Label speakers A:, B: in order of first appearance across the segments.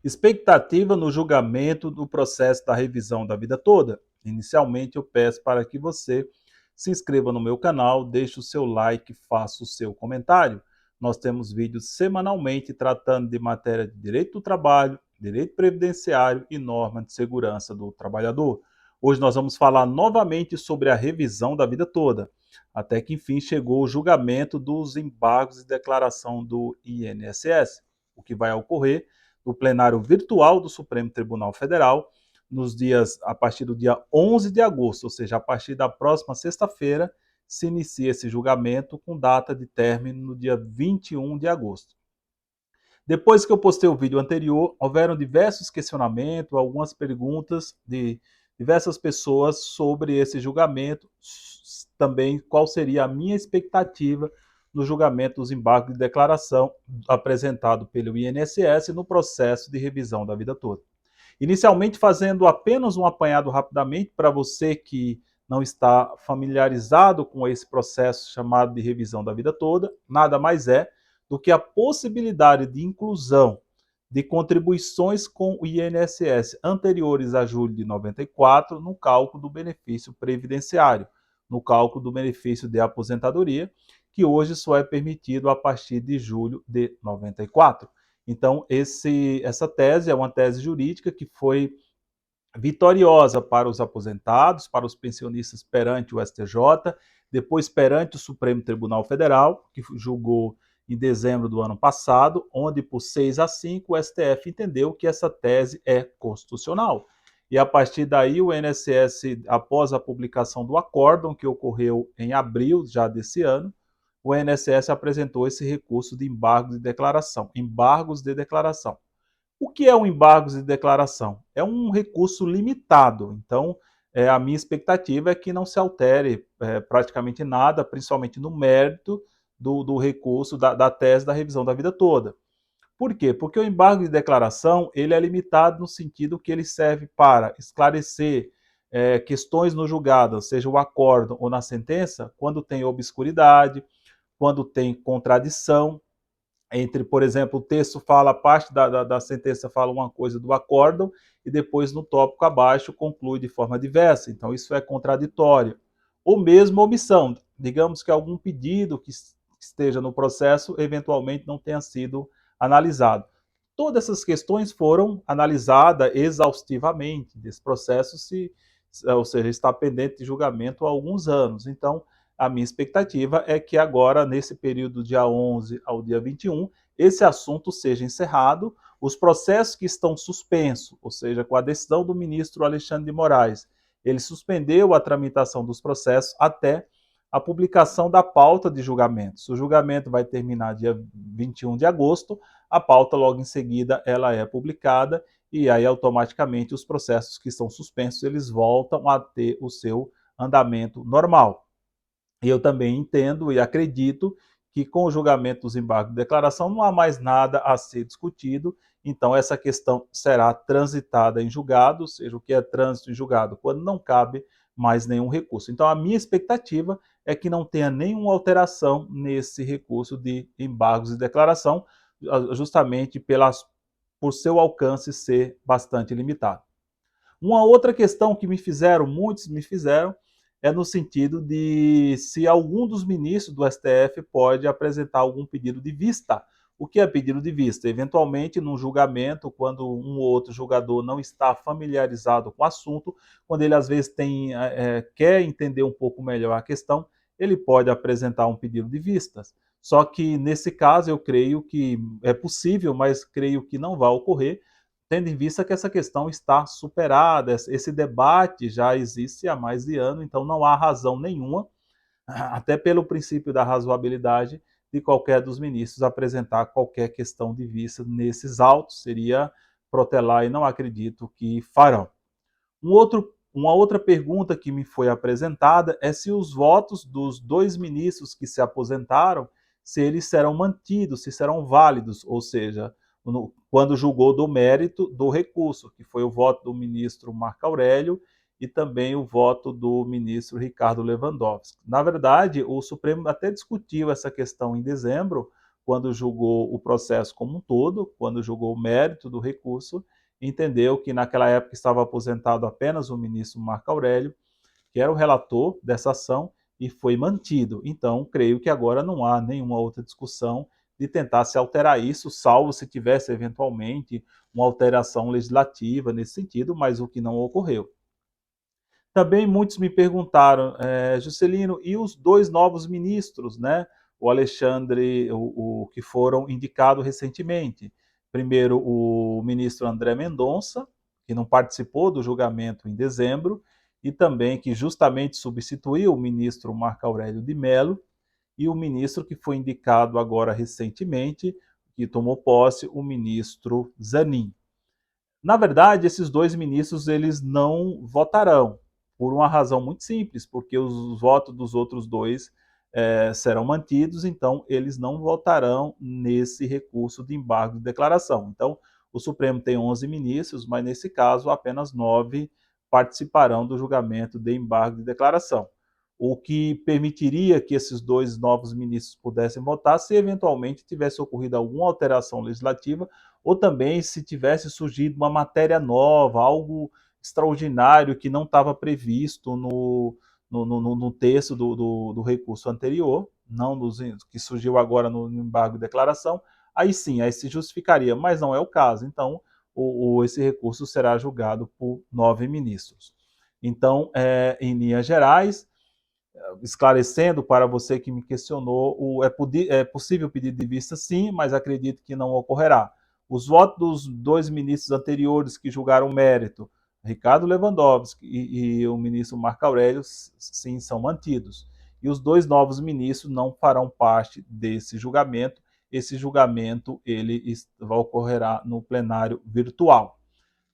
A: Expectativa no julgamento do processo da revisão da vida toda. Inicialmente, eu peço para que você se inscreva no meu canal, deixe o seu like, faça o seu comentário. Nós temos vídeos semanalmente tratando de matéria de direito do trabalho, direito previdenciário e norma de segurança do trabalhador. Hoje nós vamos falar novamente sobre a revisão da vida toda, até que enfim chegou o julgamento dos embargos de declaração do INSS, o que vai ocorrer no plenário virtual do Supremo Tribunal Federal, a partir do dia 11 de agosto, ou seja, a partir da próxima sexta-feira, se inicia esse julgamento com data de término no dia 21 de agosto. Depois que eu postei o vídeo anterior, houveram diversos questionamentos, algumas perguntas de diversas pessoas sobre esse julgamento, também qual seria a minha expectativa no julgamento dos embargos de declaração apresentado pelo INSS no processo de revisão da vida toda. Inicialmente, fazendo apenas um apanhado rapidamente para você que não está familiarizado com esse processo chamado de revisão da vida toda, nada mais é do que a possibilidade de inclusão de contribuições com o INSS anteriores a julho de 94 no cálculo do benefício previdenciário, no cálculo do benefício de aposentadoria, que hoje só é permitido a partir de julho de 94. Então, essa tese é uma tese jurídica que foi vitoriosa para os aposentados, para os pensionistas perante o STJ, depois perante o Supremo Tribunal Federal, que julgou em dezembro do ano passado, onde por 6-5 o STF entendeu que essa tese é constitucional. E a partir daí o INSS, após a publicação do acórdão, que ocorreu em abril já desse ano, o INSS apresentou esse recurso de embargos de declaração. Embargos de declaração. O que é um embargo de declaração? É um recurso limitado. Então, a minha expectativa é que não se altere praticamente nada, principalmente no mérito do recurso, da tese da revisão da vida toda. Por quê? Porque o embargo de declaração ele é limitado no sentido que ele serve para esclarecer questões no julgado, seja o acórdão ou na sentença, quando tem obscuridade, quando tem contradição entre, por exemplo, o texto fala, a parte da sentença fala uma coisa do acórdão e depois no tópico abaixo conclui de forma diversa. Então isso é contraditório. Ou mesmo omissão. Digamos que algum pedido que esteja no processo eventualmente não tenha sido analisado. Todas essas questões foram analisadas exaustivamente. Esse processo, ou seja, está pendente de julgamento há alguns anos. Então, a minha expectativa é que agora, nesse período dia 11 ao dia 21, esse assunto seja encerrado, os processos que estão suspensos, ou seja, com a decisão do ministro Alexandre de Moraes, ele suspendeu a tramitação dos processos até a publicação da pauta de julgamentos. O julgamento vai terminar dia 21 de agosto, a pauta logo em seguida ela é publicada e aí automaticamente os processos que estão suspensos, eles voltam a ter o seu andamento normal. E eu também entendo e acredito que com o julgamento dos embargos de declaração não há mais nada a ser discutido, então essa questão será transitada em julgado, ou seja, o que é trânsito em julgado, quando não cabe mais nenhum recurso. Então a minha expectativa é que não tenha nenhuma alteração nesse recurso de embargos de declaração, justamente por seu alcance ser bastante limitado. Uma outra questão que muitos me fizeram, é no sentido de se algum dos ministros do STF pode apresentar algum pedido de vista. O que é pedido de vista? Eventualmente, num julgamento, quando um ou outro julgador não está familiarizado com o assunto, quando ele às vezes quer entender um pouco melhor a questão, ele pode apresentar um pedido de vistas. Só que nesse caso eu creio que é possível, mas creio que não vai ocorrer, tendo em vista que essa questão está superada, esse debate já existe há mais de ano, então não há razão nenhuma, até pelo princípio da razoabilidade, de qualquer dos ministros apresentar qualquer questão de vista nesses autos, seria protelar e não acredito que farão. Uma outra pergunta que me foi apresentada é se os votos dos dois ministros que se aposentaram, se eles serão mantidos, se serão válidos, ou seja, quando julgou do mérito do recurso, que foi o voto do ministro Marco Aurélio e também o voto do ministro Ricardo Lewandowski. Na verdade, o Supremo até discutiu essa questão em dezembro, quando julgou o processo como um todo, quando julgou o mérito do recurso, entendeu que naquela época estava aposentado apenas o ministro Marco Aurélio, que era o relator dessa ação, e foi mantido. Então, creio que agora não há nenhuma outra discussão de tentar se alterar isso, salvo se tivesse eventualmente uma alteração legislativa nesse sentido, mas o que não ocorreu. Também muitos me perguntaram, Juscelino, e os dois novos ministros, né? O Alexandre, o que foram indicados recentemente. Primeiro, o ministro André Mendonça, que não participou do julgamento em dezembro, e também que justamente substituiu o ministro Marco Aurélio de Mello, e o ministro que foi indicado agora recentemente, que tomou posse, o ministro Zanin. Na verdade, esses dois ministros eles não votarão, por uma razão muito simples, porque os votos dos outros dois serão mantidos, então eles não votarão nesse recurso de embargo de declaração. Então, o Supremo tem 11 ministros, mas nesse caso apenas 9 participarão do julgamento de embargo de declaração. O que permitiria que esses dois novos ministros pudessem votar se eventualmente tivesse ocorrido alguma alteração legislativa ou também se tivesse surgido uma matéria nova, algo extraordinário que não estava previsto no texto do recurso anterior, não que surgiu agora no embargo de declaração, aí sim, aí se justificaria, mas não é o caso. Então, esse recurso será julgado por 9 ministros. Então, em linhas gerais, esclarecendo para você que me questionou, é possível pedir de vista sim, mas acredito que não ocorrerá. Os votos dos dois ministros anteriores que julgaram o mérito, Ricardo Lewandowski e o ministro Marco Aurélio, sim, são mantidos. E os dois novos ministros não farão parte desse julgamento. Esse julgamento ele ocorrerá no plenário virtual.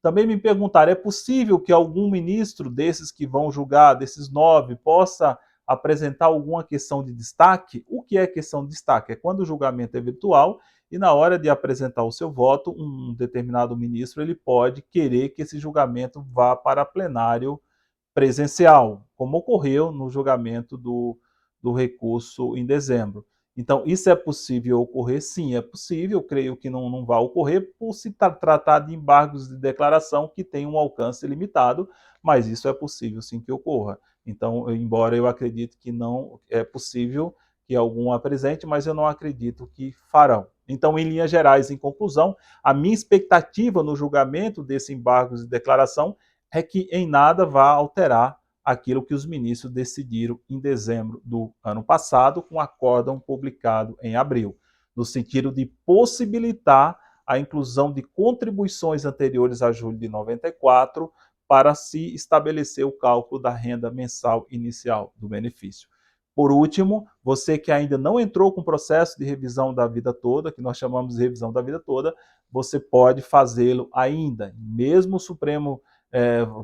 A: Também me perguntaram, é possível que algum ministro desses que vão julgar, desses 9, possa apresentar alguma questão de destaque? O que é questão de destaque? É quando o julgamento é virtual e na hora de apresentar o seu voto, um determinado ministro ele pode querer que esse julgamento vá para plenário presencial, como ocorreu no julgamento do recurso em dezembro. Então, isso é possível ocorrer? Sim, é possível. Creio que não vai ocorrer por se tratar de embargos de declaração que têm um alcance limitado, mas isso é possível sim que ocorra. Então, embora eu acredite que não é possível que algum apresente, mas eu não acredito que farão. Então, em linhas gerais, em conclusão, a minha expectativa no julgamento desse embargos de declaração é que em nada vá alterar aquilo que os ministros decidiram em dezembro do ano passado, com um acórdão publicado em abril, no sentido de possibilitar a inclusão de contribuições anteriores a julho de 94 para se estabelecer o cálculo da renda mensal inicial do benefício. Por último, você que ainda não entrou com o processo de revisão da vida toda, que nós chamamos de revisão da vida toda, você pode fazê-lo ainda, mesmo o Supremo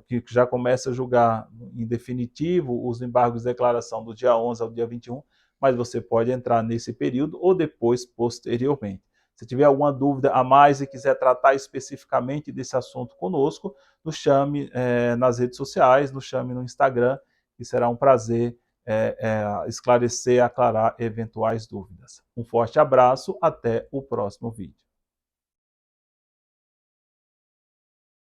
A: que já começa a julgar em definitivo os embargos de declaração do dia 11 ao dia 21, mas você pode entrar nesse período ou depois, posteriormente. Se tiver alguma dúvida a mais e quiser tratar especificamente desse assunto conosco, nos chame nas redes sociais, nos chame no Instagram, e será um prazer esclarecer, aclarar eventuais dúvidas. Um forte abraço, até o próximo vídeo.